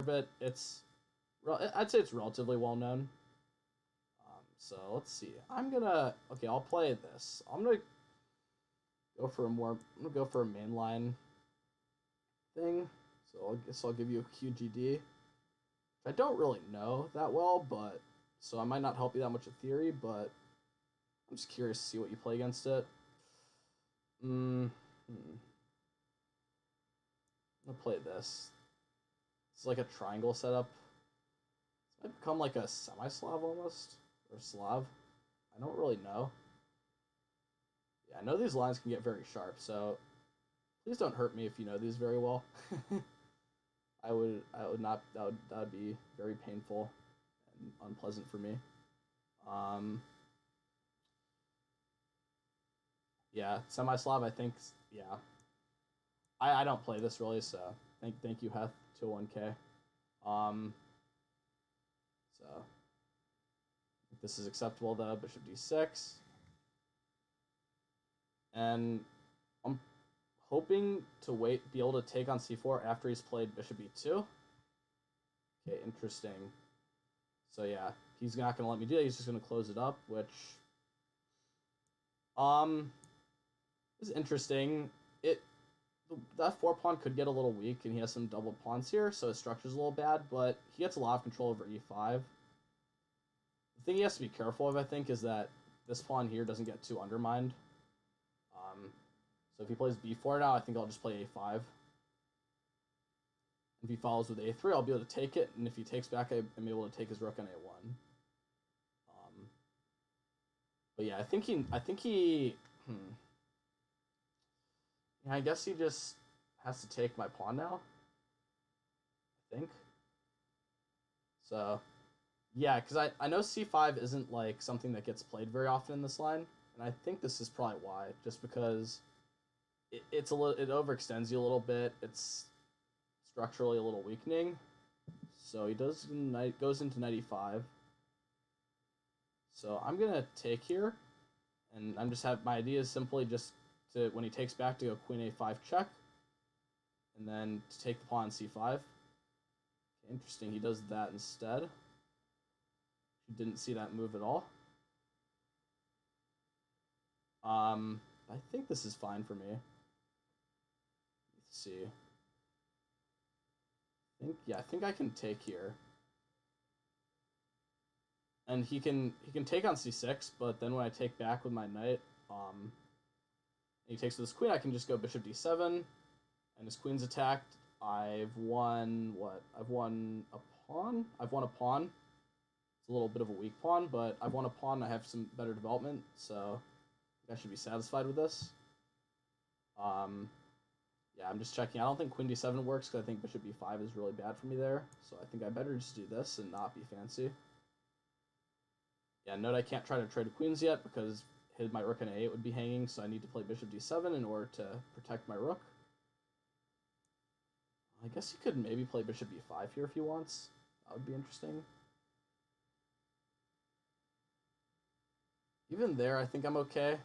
but I'd say it's relatively well known. So let's see. Okay. I'll play this. I'm gonna go for a mainline thing. So I guess I'll give you a QGD. I don't really know that well, but so I might not help you that much with theory, but I'm just curious to see what you play against it. Hmm. I'm gonna play this. It's like a triangle setup. This might become like a semi-Slav almost, or Slav. I don't really know. Yeah, I know these lines can get very sharp, so please don't hurt me if you know these very well. I would not. That would be very painful and unpleasant for me. Um, yeah, semi-Slav. I think. Yeah, I don't play this really, so thank you, Heth 201K. Um, so this is acceptable though. Bishop d6, and I'm hoping to be able to take on c4 after he's played bishop e2. Okay, interesting. So yeah, he's not gonna let me do that. He's just gonna close it up, which um is interesting. It that four pawn could get a little weak, and he has some double pawns here, so his structure's a little bad. But he gets a lot of control over e5. The thing he has to be careful of, I think, is that this pawn here doesn't get too undermined. Um, so if he plays b4 now, I think I'll just play a5. If he follows with a3, I'll be able to take it, and if he takes back, I'm able to take his rook on a1. Um, but yeah, I think he. Yeah, I guess he just has to take my pawn now. I think. So, yeah, because I know c5 isn't like something that gets played very often in this line, and I think this is probably why, just because it overextends you a little bit. It's structurally a little weakening. So he goes into knight e5. So I'm gonna take here, and my idea is simply just to when he takes back to go queen a5 check, and then to take the pawn c5. Okay, interesting. He does that instead. He didn't see that move at all. I think this is fine for me. Let's see. I think I can take here. And he can take on c6, but then when I take back with my knight, he takes with his queen, I can just go bishop d7, and his queen's attacked. I've won what? I've won a pawn. I've won a pawn. It's a little bit of a weak pawn, but I've won a pawn. I have some better development, so I should be satisfied with this. Yeah, I'm just checking. I don't think queen d7 works because I think bishop b5 is really bad for me there. So I think I better just do this and not be fancy. Yeah, note I can't try to trade queens yet because my rook on a8 would be hanging, so I need to play bishop d7 in order to protect my rook. I guess he could maybe play bishop b5 here if he wants. That would be interesting. Even there, I think I'm okay.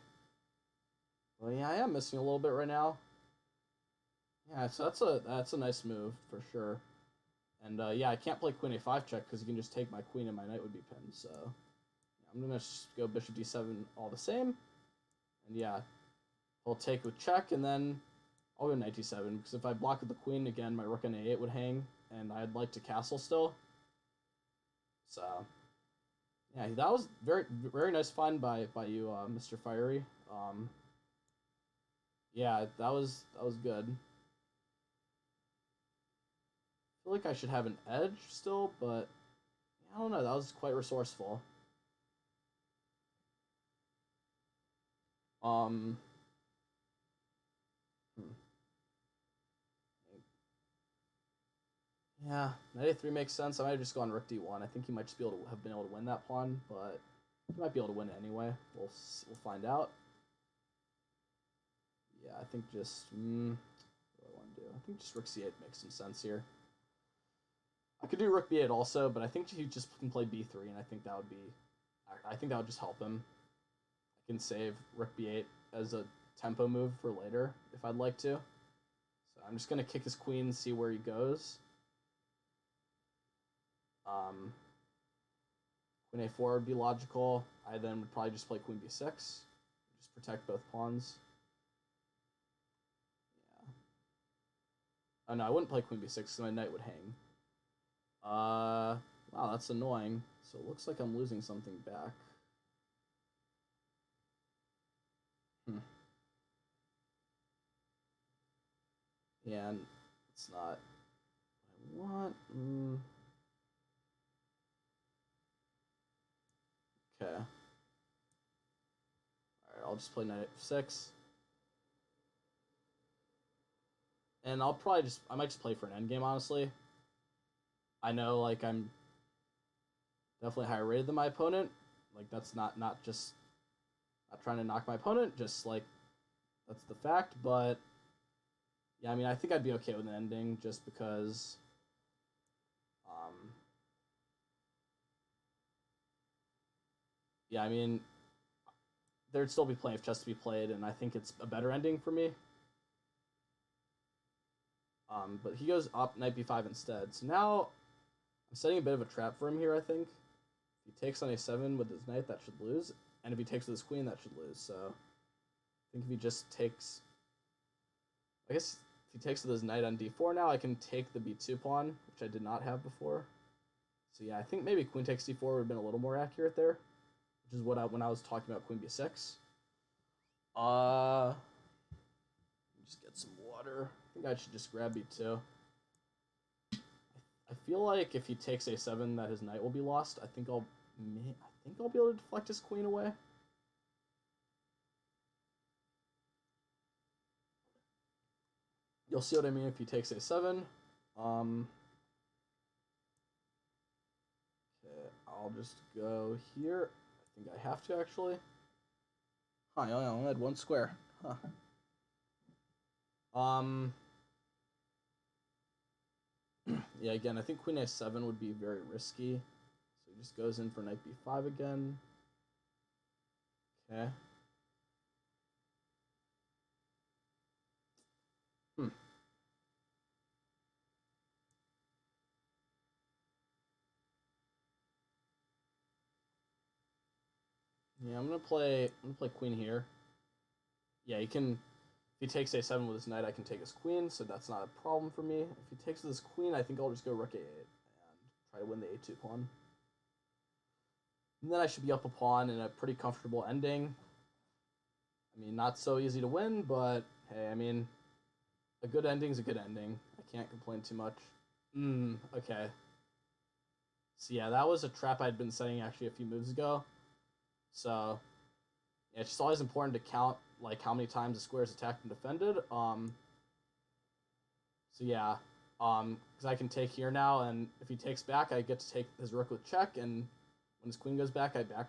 Well, yeah, I am missing a little bit right now. Yeah, so that's a nice move for sure. And yeah, I can't play queen a5 check because you can just take my queen and my knight would be pinned. So yeah, I'm gonna just go bishop d7 all the same. And yeah, I'll take with check, and then I'll go knight d7 because if I block with the queen again, my rook on a8 would hang, and I'd like to castle still. So yeah, that was very nice find by you, Mr. Fiery. Yeah, that was good. I feel like I should have an edge still, but yeah, I don't know. That was quite resourceful. Um, hmm. Yeah, knight a3 makes sense. I might have just gone rook d1. I think he might just be able to have been able to win that pawn, but he might be able to win it anyway. We'll find out. Yeah, I think just what do I want to do? I think just rook c8 makes some sense here. I could do rook b8 also, but I think he just can play b3, and I think that would be, I think that would just help him. I can save rook b8 as a tempo move for later if I'd like to. So I'm just gonna kick his queen, see where he goes. Queen a4 would be logical. I then would probably just play queen b6. Just protect both pawns. Yeah. Oh no, I wouldn't play queen b6 because my knight would hang. Wow, that's annoying. So it looks like I'm losing something back. Yeah, and it's not what I want. Okay. Alright, I'll just play knight f6. And I'll probably I might just play for an endgame, honestly. I know, like, I'm definitely higher rated than my opponent. Like, that's not just not trying to knock my opponent, just, like, that's the fact. But, yeah, I mean, I think I'd be okay with an ending just because, yeah, I mean, there'd still be plenty of chess to be played, and I think it's a better ending for me. But he goes up knight b5 instead. So now I'm setting a bit of a trap for him here, I think. If he takes on a7 with his knight, that should lose. And if he takes with his queen, that should lose. So I think if he just takes... I guess if he takes with his knight on d4 now, I can take the b2 pawn, which I did not have before. So yeah, I think maybe queen takes d4 would have been a little more accurate there, which is what when I was talking about queen b6. Just get some water. I think I should just grab b2. I feel like if he takes a7, that his knight will be lost. I think I'll be able to deflect his queen away. You'll see what I mean if he takes a7. Okay, I'll just go here. I think I have to, actually. Huh, I only had one square. Huh. Yeah, again, I think queen a7 would be very risky. So he just goes in for knight b5 again. Okay. Yeah, I'm gonna play queen here. Yeah, he can. If he takes a7 with his knight, I can take his queen, so that's not a problem for me. If he takes with his queen, I think I'll just go rook a8 and try to win the a2 pawn. And then I should be up a pawn in a pretty comfortable ending. I mean, not so easy to win, but hey, I mean, a good ending's a good ending. I can't complain too much. Okay. So yeah, that was a trap I'd been setting actually a few moves ago. So yeah, it's just always important to count like how many times the square is attacked and defended. So yeah, because I can take here now, and if he takes back, I get to take his rook with check, and when his queen goes back, I back